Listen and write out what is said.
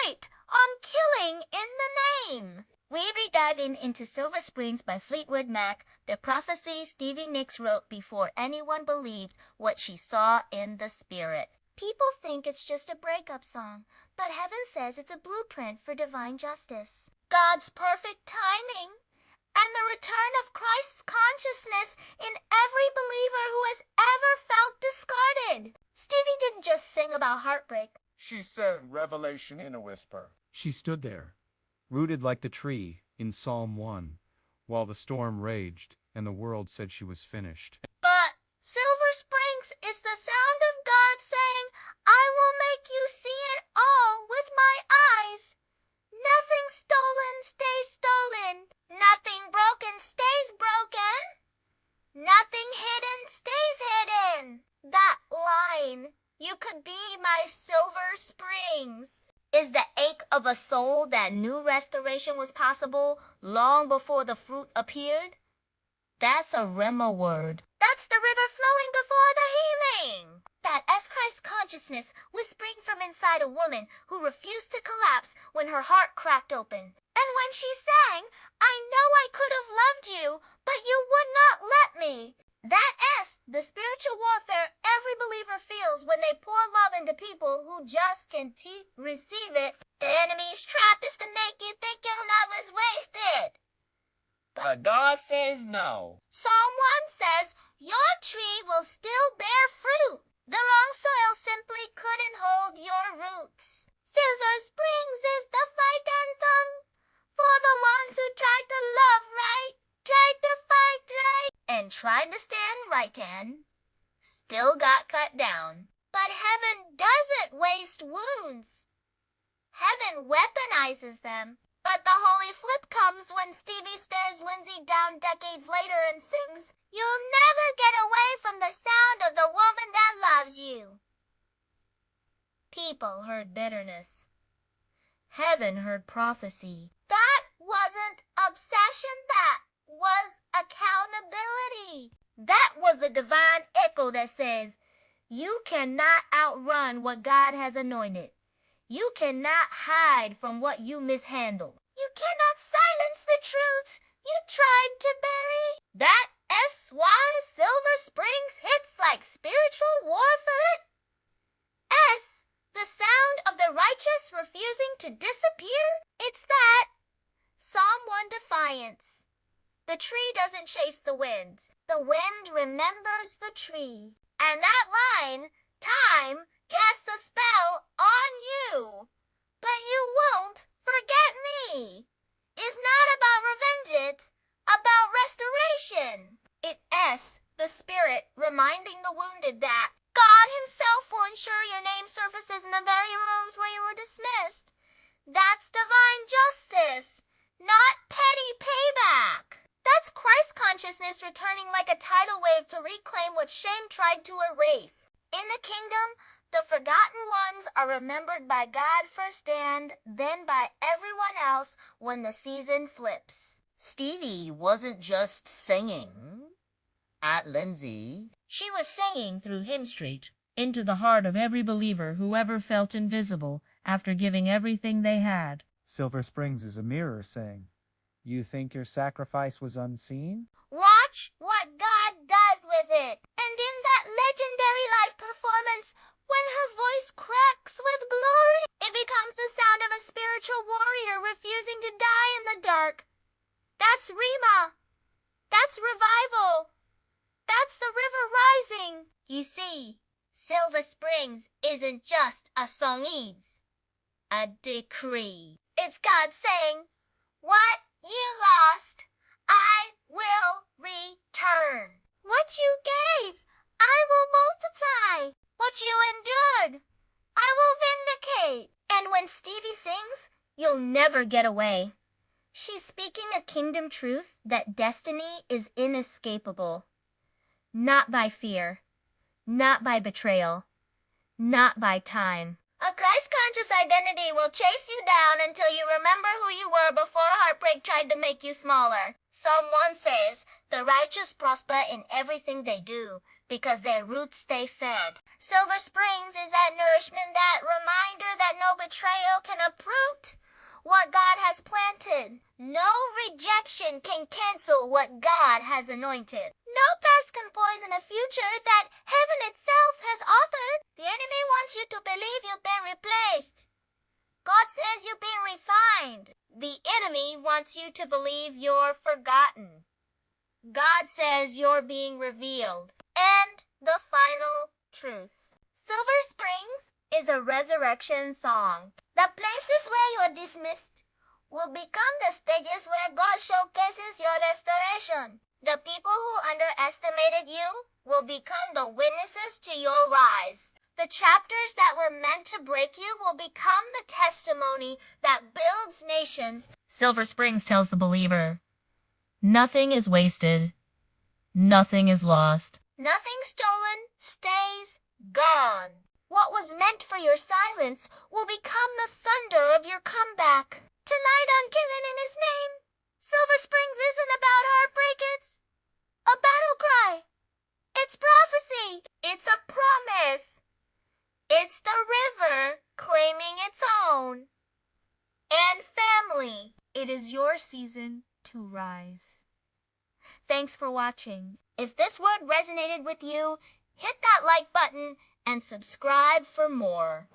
right, on killing in the name. We'll be diving into Silver Springs by Fleetwood Mac, the prophecy Stevie Nicks wrote before anyone believed what she saw in the spirit. People think it's just a breakup song, but heaven says it's a blueprint for divine justice. God's perfect timing, and the return of Christ's consciousness in every believer who has ever felt discarded. Stevie didn't just sing about heartbreak. She said revelation in a whisper. She stood there, rooted like the tree in Psalm 1, while the storm raged and the world said she was finished. But Silver Springs is the sound of God saying, I will make you see it all with my eyes. Nothing stolen stays stolen. Nothing broken stays broken. Nothing hidden stays hidden. That line, you could be my Silver Springs, is the ache of a soul that knew restoration was possible long before the fruit appeared. That's a Rhema word. That's the river flowing before the healing. That as Christ consciousness whispering from inside a woman who refused to collapse when her heart cracked open. And when she sang, I know I could have loved you, but you would not let me. That S, the spiritual warfare every believer feels when they pour love into people who just can't receive it. The enemy's trap is to make you think your love is wasted. But God says no. Psalm 1 says, your tree will still bear fruit. The wrong soil simply couldn't hold your roots. Silver Springs is the fight anthem for the ones who tried to love right, tried to fight right, and tried to stand right and still got cut down. But heaven doesn't waste wounds. Heaven weaponizes them. But the holy flip comes when Stevie stares Lindsay down decades later and sings, you'll never get away from the sound of the woman that loves you. People heard bitterness. Heaven heard prophecy. That wasn't obsession, that was accountability. That was the divine echo that says, you cannot outrun what God has anointed. You cannot hide from what you mishandled. You cannot silence the truths you tried to bury. That S.Y. Silver Springs hits like spiritual warfare. S, the sound of the righteous refusing to disappear. It's that. Psalm 1 defiance. The tree doesn't chase the wind. The wind remembers the tree. And that line, time, cast a spell on you, but you won't forget me. It's not about revenge, it's about restoration. It S, the Spirit, reminding the wounded that God himself will ensure your name surfaces in the very rooms where you were dismissed. That's divine justice, not petty payback. That's Christ consciousness returning like a tidal wave to reclaim what shame tried to erase. In the kingdom, the forgotten ones are remembered by God first and then by everyone else when the season flips. Stevie wasn't just singing at Lindsay. She was singing through Hymn Street into the heart of every believer who ever felt invisible after giving everything they had. Silver Springs is a mirror saying, you think your sacrifice was unseen? Watch what God does with it. And in that legendary live performance, when her voice cracks with glory, it becomes the sound of a spiritual warrior refusing to die in the dark. That's Rhema. That's revival. That's the river rising. You see, Silver Springs isn't just a song, it's a decree. It's God saying, what you lost, I will return. What you gave, I will multiply. What you endured, I will vindicate. And when Stevie sings, you'll never get away. She's speaking a kingdom truth that destiny is inescapable. Not by fear, not by betrayal, not by time. A Christ-conscious identity will chase you down until you remember who you were before heartbreak tried to make you smaller. Psalm 1 says, the righteous prosper in everything they do. because their roots stay fed. Silver Springs is that nourishment, that reminder that no betrayal can uproot what God has planted. No rejection can cancel what God has anointed. No pest can poison a future that heaven itself has authored. The enemy wants you to believe you've been replaced. God says you're being refined. The enemy wants you to believe you're forgotten. God says you're being revealed. And the final truth. Silver Springs is a resurrection song. The places where you're dismissed will become the stages where God showcases your restoration. The people who underestimated you will become the witnesses to your rise. The chapters that were meant to break you will become the testimony that builds nations. Silver Springs tells the believer, nothing is wasted. Nothing is lost. Nothing stolen stays gone. What was meant for your silence will become the thunder of your comeback. Tonight on Killing in His Name, Silver Springs isn't about heartbreak, it's a battle cry. It's prophecy. It's a promise. It's the river claiming its own. And family, it is your season to rise. Thanks for watching. If this word resonated with you, hit that like button and subscribe for more.